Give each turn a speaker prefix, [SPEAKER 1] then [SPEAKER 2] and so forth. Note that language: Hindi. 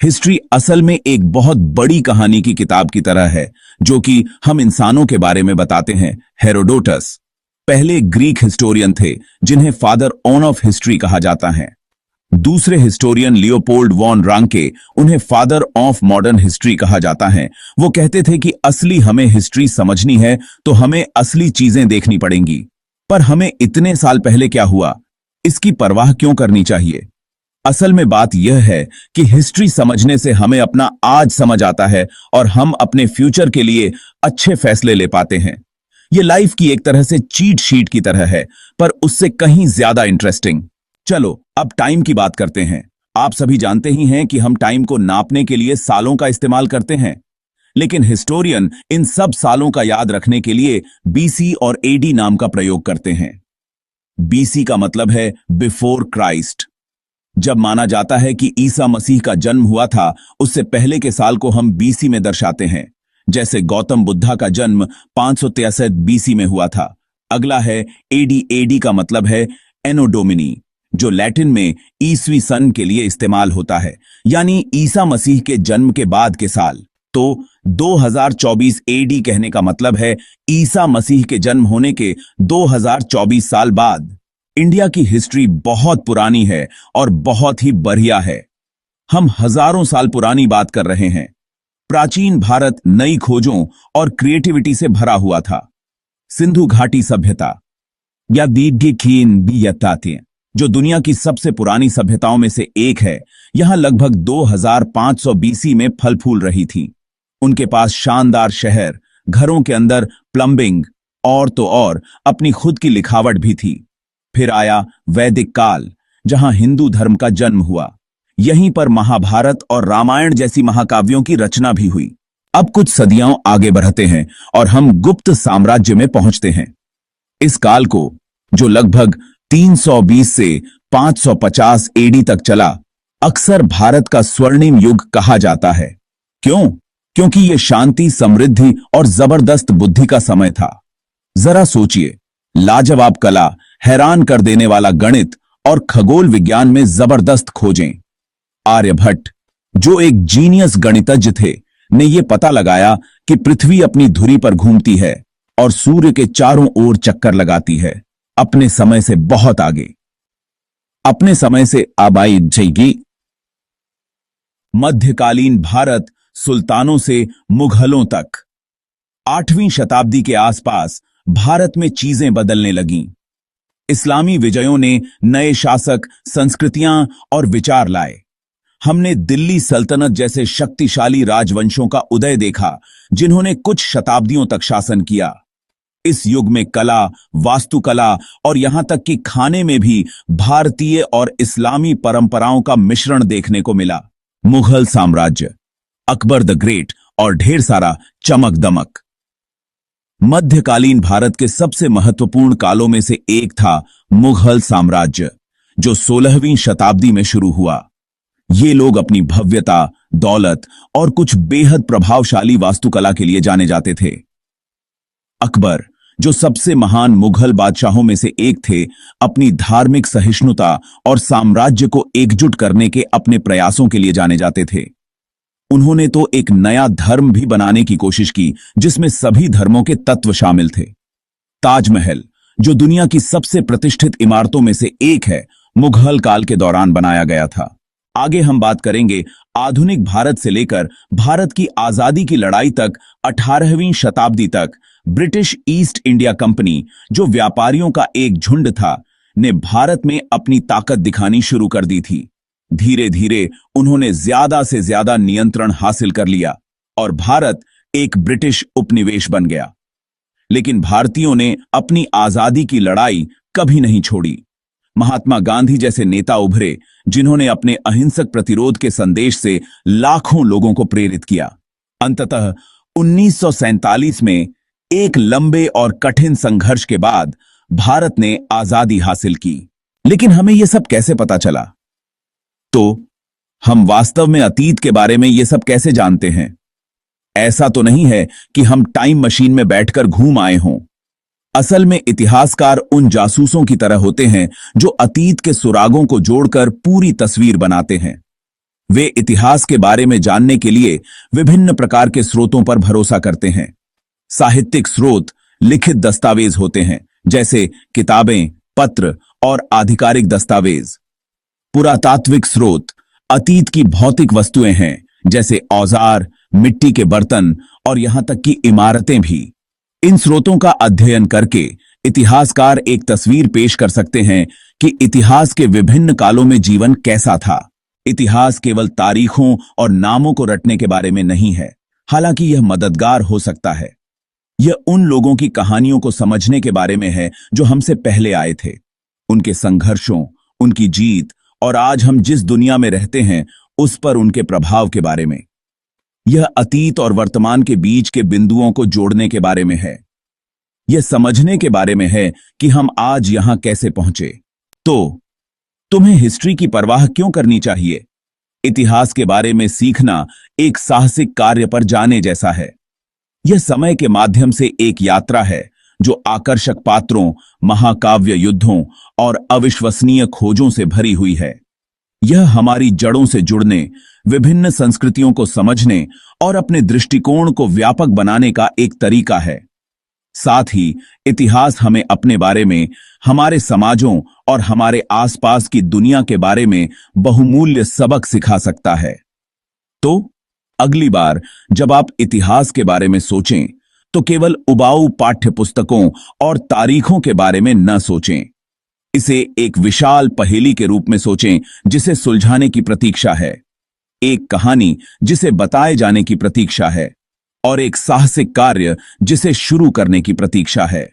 [SPEAKER 1] हिस्ट्री असल में एक बहुत बड़ी कहानी की किताब की तरह है, जो कि हम इंसानों के बारे में बताते हैं। हेरोडोटस पहले ग्रीक हिस्टोरियन थे, जिन्हें फादर ऑन ऑफ हिस्ट्री कहा जाता है। दूसरे हिस्टोरियन लियोपोल्ड वॉन रांके, उन्हें फादर ऑफ मॉडर्न हिस्ट्री कहा जाता है। वो कहते थे कि असली हमें हिस्ट्री समझनी है तो हमें असली चीजें देखनी पड़ेंगी। पर हमें इतने साल पहले क्या हुआ, इसकी परवाह क्यों करनी चाहिए? असल में बात यह है कि हिस्ट्री समझने से हमें अपना आज समझ आता है और हम अपने फ्यूचर के लिए अच्छे फैसले ले पाते हैं। ये लाइफ की एक तरह से चीट शीट की तरह है, पर उससे कहीं ज्यादा इंटरेस्टिंग। चलो अब टाइम की बात करते हैं। आप सभी जानते ही हैं कि हम टाइम को नापने के लिए सालों का इस्तेमाल करते हैं, लेकिन हिस्टोरियन इन सब सालों का याद रखने के लिए बीसी और एडी नाम का प्रयोग करते हैं। बीसी का मतलब है बिफोर क्राइस्ट। जब माना जाता है कि ईसा मसीह का जन्म हुआ था, उससे पहले के साल को हम बीसी में दर्शाते हैं। जैसे गौतम बुद्धा का जन्म 563 बीसी में हुआ था। अगला है एडी। एडी का मतलब है एनो डोमिनी, जो लैटिन में ईसवी सन के लिए इस्तेमाल होता है, यानी ईसा मसीह के जन्म के बाद के साल। तो 2024 एडी कहने का मतलब है ईसा मसीह के जन्म होने के 2024 साल बाद। इंडिया की हिस्ट्री बहुत पुरानी है और बहुत ही बढ़िया है। हम हजारों साल पुरानी बात कर रहे हैं। प्राचीन भारत नई खोजों और क्रिएटिविटी से भरा हुआ था। सिंधु घाटी सभ्यता या दीर्घिकीन भी यत्ताते, जो दुनिया की सबसे पुरानी सभ्यताओं में से एक है, यहां लगभग 2500 बीसी में फल फूल रही थी। उनके पास शानदार शहर, घरों के अंदर प्लम्बिंग और तो और अपनी खुद की लिखावट भी थी। फिर आया वैदिक काल, जहां हिंदू धर्म का जन्म हुआ। यहीं पर महाभारत और रामायण जैसी महाकाव्यों की रचना भी हुई। अब कुछ सदियों आगे बढ़ते हैं और हम गुप्त साम्राज्य में पहुंचते हैं। इस काल को, जो लगभग 320 से 550 एडी तक चला, अक्सर भारत का स्वर्णिम युग कहा जाता है। क्यों? क्योंकि यह शांति, समृद्धि और जबरदस्त बुद्धि का समय था। जरा सोचिए, लाजवाब कला, हैरान कर देने वाला गणित और खगोल विज्ञान में जबरदस्त खोजें। आर्यभट्ट, जो एक जीनियस गणितज्ञ थे, ने यह पता लगाया कि पृथ्वी अपनी धुरी पर घूमती है और सूर्य के चारों ओर चक्कर लगाती है। अपने समय से बहुत आगे, अपने समय से आबाई जाएगी। मध्यकालीन भारत सुल्तानों से मुगलों तक। 8वीं शताब्दी के आसपास भारत में चीजें बदलने लगीं। इस्लामी विजयों ने नए शासक, संस्कृतियां और विचार लाए। हमने दिल्ली सल्तनत जैसे शक्तिशाली राजवंशों का उदय देखा, जिन्होंने कुछ शताब्दियों तक शासन किया। इस युग में कला, वास्तुकला और यहां तक कि खाने में भी भारतीय और इस्लामी परंपराओं का मिश्रण देखने को मिला। मुगल साम्राज्य, अकबर द ग्रेट और ढेर सारा चमक दमक। मध्यकालीन भारत के सबसे महत्वपूर्ण कालों में से एक था मुगल साम्राज्य, जो 16वीं शताब्दी में शुरू हुआ। ये लोग अपनी भव्यता, दौलत और कुछ बेहद प्रभावशाली वास्तुकला के लिए जाने जाते थे। अकबर, जो सबसे महान मुगल बादशाहों में से एक थे, अपनी धार्मिक सहिष्णुता और साम्राज्य को एकजुट करने के अपने प्रयासों के लिए जाने जाते थे। उन्होंने तो एक नया धर्म भी बनाने की कोशिश की, जिसमें सभी धर्मों के तत्व शामिल थे। ताजमहल, जो दुनिया की सबसे प्रतिष्ठित इमारतों में से एक है, मुगल काल के दौरान बनाया गया था। आगे हम बात करेंगे आधुनिक भारत से लेकर भारत की आजादी की लड़ाई तक। 18वीं शताब्दी तक ब्रिटिश ईस्ट इंडिया कंपनी, जो व्यापारियों का एक झुंड था, ने भारत में अपनी ताकत दिखानी शुरू कर दी थी। धीरे धीरे उन्होंने ज्यादा से ज्यादा नियंत्रण हासिल कर लिया और भारत एक ब्रिटिश उपनिवेश बन गया। लेकिन भारतीयों ने अपनी आजादी की लड़ाई कभी नहीं छोड़ी। महात्मा गांधी जैसे नेता उभरे, जिन्होंने अपने अहिंसक प्रतिरोध के संदेश से लाखों लोगों को प्रेरित किया। अंततः 1947 में एक लंबे और कठिन संघर्ष के बाद भारत ने आजादी हासिल की। लेकिन हमें यह सब कैसे पता चला? तो हम वास्तव में अतीत के बारे में यह सब कैसे जानते हैं? ऐसा तो नहीं है कि हम टाइम मशीन में बैठकर घूम आए हों। असल में इतिहासकार उन जासूसों की तरह होते हैं जो अतीत के सुरागों को जोड़कर पूरी तस्वीर बनाते हैं। वे इतिहास के बारे में जानने के लिए विभिन्न प्रकार के स्रोतों पर भरोसा करते हैं। साहित्यिक स्रोत लिखित दस्तावेज होते हैं, जैसे किताबें, पत्र और आधिकारिक दस्तावेज। पुरातात्विक स्रोत अतीत की भौतिक वस्तुएं हैं, जैसे औजार, मिट्टी के बर्तन और यहां तक कि इमारतें भी। इन स्रोतों का अध्ययन करके इतिहासकार एक तस्वीर पेश कर सकते हैं कि इतिहास के विभिन्न कालों में जीवन कैसा था। इतिहास केवल तारीखों और नामों को रटने के बारे में नहीं है, हालांकि यह मददगार हो सकता है। यह उन लोगों की कहानियों को समझने के बारे में है जो हमसे पहले आए थे, उनके संघर्षों, उनकी जीत और आज हम जिस दुनिया में रहते हैं उस पर उनके प्रभाव के बारे में। यह अतीत और वर्तमान के बीच के बिंदुओं को जोड़ने के बारे में है। यह समझने के बारे में है कि हम आज यहां कैसे पहुंचे। तो तुम्हें हिस्ट्री की परवाह क्यों करनी चाहिए? इतिहास के बारे में सीखना एक साहसिक कार्य पर जाने जैसा है। यह समय के माध्यम से एक यात्रा है जो आकर्षक पात्रों, महाकाव्य युद्धों और अविश्वसनीय खोजों से भरी हुई है। यह हमारी जड़ों से जुड़ने, विभिन्न संस्कृतियों को समझने और अपने दृष्टिकोण को व्यापक बनाने का एक तरीका है। साथ ही इतिहास हमें अपने बारे में, हमारे समाजों और हमारे आसपास की दुनिया के बारे में बहुमूल्य सबक सिखा सकता है। तो अगली बार जब आप इतिहास के बारे में सोचें, तो केवल उबाऊ पाठ्य पुस्तकों और तारीखों के बारे में न सोचें। इसे एक विशाल पहेली के रूप में सोचें जिसे सुलझाने की प्रतीक्षा है, एक कहानी जिसे बताए जाने की प्रतीक्षा है और एक साहसिक कार्य जिसे शुरू करने की प्रतीक्षा है।